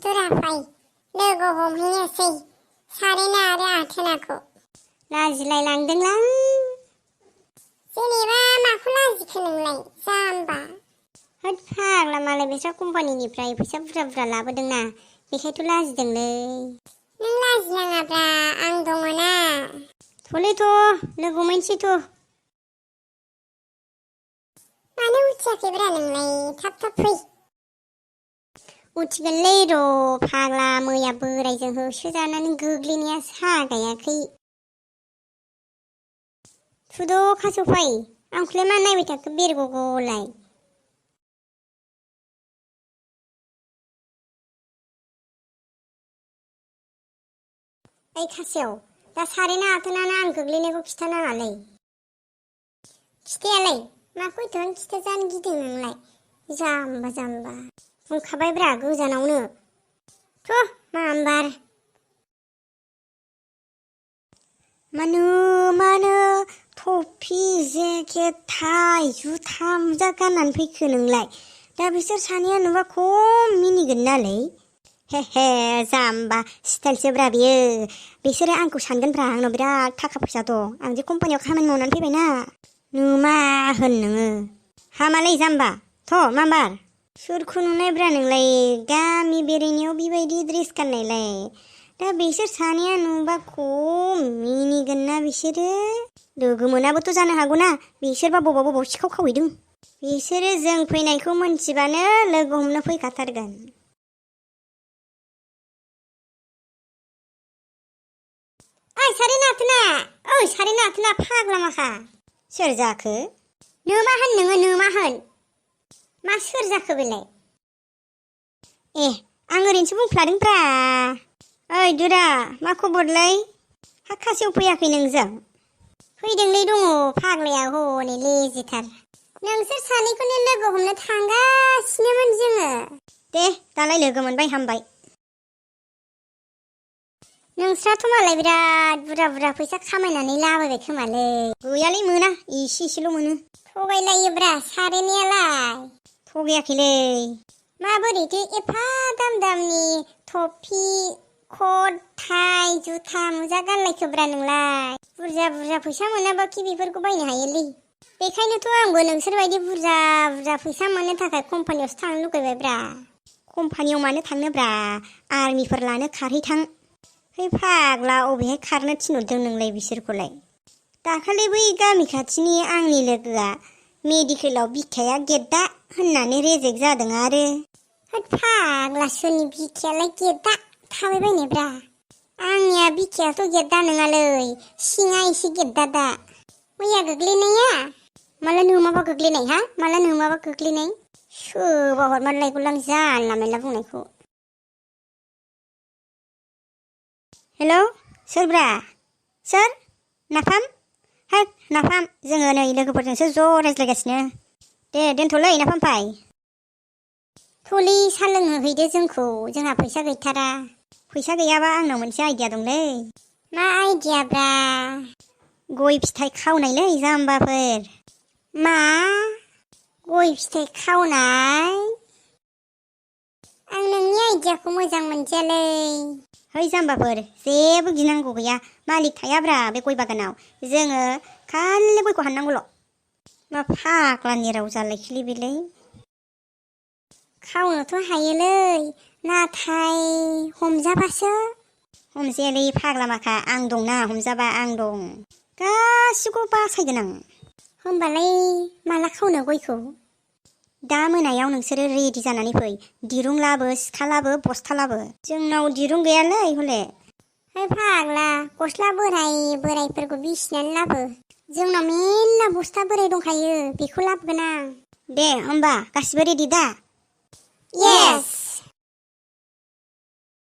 दुराफाय लोगो हमहैनोसै सारेना आरो आथोनाखौ। लाजिलायलांदोंलां। जेनेबा माखौ लाजिखो नोंलाय जाम्बा। होद फाग्ला, मालाय बिस्रा कम्पानिनिफ्राय फैसा बुरजा बुरजा लाबोदोंना, बेखायथ' लाजिदोंलै। नों लाजिनाङाब्रा, आं दङना। थ'लै लोगो हमहैनोसैथ'। मानो उथियाखैब्रा नोंलाय, थाब फै। उथिगोनलै र' फाग्ला, मैया बोरायजों होसोजानानै गोग्लैनाया सागायाखै। थुद' खासेवफाय, आंखौलाय मा नायबाय थाखो बेरगगलाय। ओइ खासेव, दा सारेना आथोनानो आं गोग्लैनायखौ खिथानाङालै। खिथायालाय माखौ एथ'बां खिथाजानो गिदों नोंलाय, जाम्बा। बुंखाबायब्रा गोजानावनो। माम्बार। मानो टफि जेकेट टाइ जुथा मुजा गाननानै फैखो नोंलाय? दा बिसोर सानैया नुबा खम मिनिगोन नालै। हे जाम्बा, स्टाइलसोब्रा बियो। बिसोरो आंखौ सानगोनब्रा आंनाव बिराद थाखा फैसा दं, आं जे कम्पानियाव खामानि मावनानै फैबायना। नुमा होन नोङो। हामालै जाम्बा। माम्बार, सोरखौ नुनायब्रा नोंलाय गामि बेरायनायाव बेबायदि ड्रेस गाननायलाय? दा बिसोर सानैया नुबा खम मिनिगोन ना बिसोरो। लोगो मोनाबोथ' जानो हागौना, बिसोरबा बबाव सिखाव खावहैदों। बिसोरो जों फैनायखौ मोनथिबानो लोगो हमनो फैखाथारगोन। सारेना आथोना फाग्ला माखा। सोर जाखो? नोमा होन नोङो, नोमा होन। मा सोर जाखो बेलाय? आं ओरैनोसो बुंफ्लादोंब्रा। ओइ दुरा, मा खबरलै? हा खासेव फैयाखै नोंजों? फैदोंलै, दङ फाग्लाया हनै लेजिथार। नोंसोर सानैखौनो लोगो हमनो थांगासिनोमोन जोङो। दे दालाय लोगो मोनबाय, हामबाय। नोंस्राथ' मालाय बिराद बुरजा फैसा खामायनानै लाबोबाय खोमालै। गैयालै, मोना एसेल' मोनो। थगायलायोब्रा सारेनायालाय। थगायाखैलै। माबोरैथो एफा दामनि टफि कट टाइ जुथा मुजा गानलायखोब्रा नोंलाय? बुरजा फैसा मोनाबाखि बेफोरखौ बायनो हायोलै। बेखायनोथ' आंबो नोंसोरबायदि बुरजा फैसा मोननो थाखाय कम्पानियावसो थांनो लुगैबायब्रा। कम्पानियाव मानो थांनोब्रा, आर्मिफोर लानो खारहैथां। है फाग्ला, अबेहाय खारनो थिनहरदों नोंलाय बिसोरखौलाय? दाखालि बै गामि खाथिनि आंनि लोगोआ मेडिकेलाव बिखाया गेद्दा होननानै रेजेक्ट जादों आरो। होद फाग्ला, सोरनि बिखायालाय गेद्दा थाबायबायनायब्रा? आंनिया बिखायाथ' गेद्दा नङालै, सिङा एसे गेद्दा दा। मैया गोग्लैनाया माला नोमाबा गोग्लैनाय? माला नोमाबा गोग्लैनाय? सोरबा हरमारलायगौलां जानला मेनला बुंनायखौ। हेलौ, सोरब्रा? सोर? नाफाम? नाफाम, जोङो नै लोगोफोरजोंसो ज' रायज्लायगासिनो। दे दोनथ'लै नाफामफाय। थ'लै, सा लोंनो हैदो जोंखौ, जोंहा फैसा गैथारा। फैसा गैयाबा आंनाव मोनसे आइडिया दंलै। मा आइडियाब्रा? गय फिथाइ खावनायलै जाम्बाफोर। मा? गय फिथाइ खावनाय? आं नोंनि आइडियाखौ मोजां मोनदियालै। है जाम्बाफोर, जेबो गिनांगौ गैया, मालिक थायाब्रा बे गय बागानाव। जोङो खालि गयखौ हाननांगौल'। मा फाग्लानि राव जालायखोलै बेलाय? खावनोथ' हायोलै, नाथाय हमजाबासो। हमजायालै फाग्ला माखा, आं दंना, हमजाबा आं दं। गासिखौबो बासायगोन आं। होमबालाय माला खावनो गयखौ? दा मोनायाव नोंसोरो रेडि जानानै फै। दिरुं लाबो, सिखा लाबो, बस्था लाबो। जोंनाव दिरुं गैयालै हले। है फाग्ला, गस्ला बोरायफोरखौ बिसिनानै लाबो। जोंनाव मेरला बस्था बोराय दंखायो, बेखौ लाबोगोन आं। दे होमबा गासिबो रेडि दा? येस।